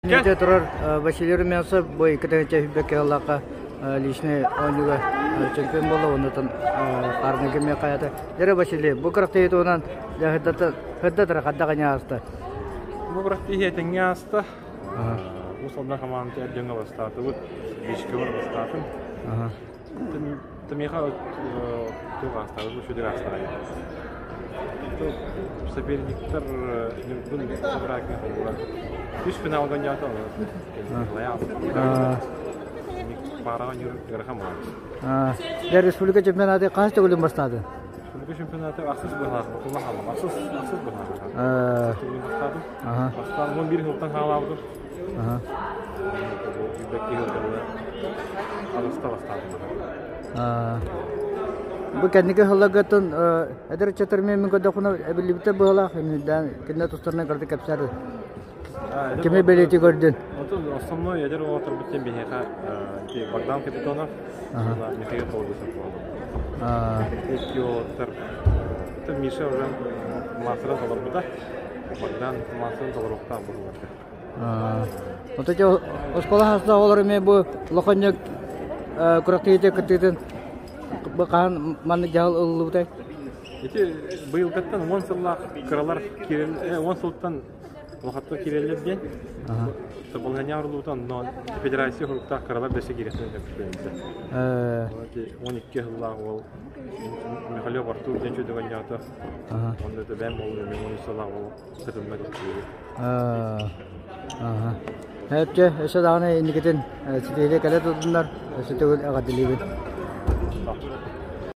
Нече турар Василий Румянцев бой кытынча фибек яллака личный ойнуга чемпион болу онутан карнеге каята. Дере Василий, бу крактейт онан хыддатыр каддагanya аста. Бу крактейт теңяста. Усалда команда жаңа бастады. Вот бишкевар бастады. Тмеха тугастады, бу шуды астады. Соперниктер бүл собракны болду. Үч финалга жата. Парага жүрүп камал. Дер республика чемпионаты качта golden баштады? Республика чемпионаты аксыз булган, аксыз булган. Бастан 11 жылдан халабды. Бу кәнеге халагатын әдер чатырмен мен көдөхүнө эбилибите була хэмдән кине тустарына кырды капсары. Кеме белети көрдүн? Основной ядер отыр биттен бехека Богдан Капитонов, Михаил Толгусов. Это Миша уже мастер долларда. Богдан мастер долларда булды. Вот эти школа хаста оларыме бу лохоньяк курактыйте кытытын бакан маны жал улутай. Эти быйыл каттан 10 сыллак кыралар кирел 10 сылтан вакытта кирелер ден. Болган ярлутан но федерация хурукта кыралар бесе киресен деп билдирди. 12 сыллак ол Михаил Барту денче деген ята. Онда да бем болду, мен 10 сыллак ол кытымга кетти. Hepçe eşe dağına indikten sitede kale tuttunlar. Sitede ağa dilibin.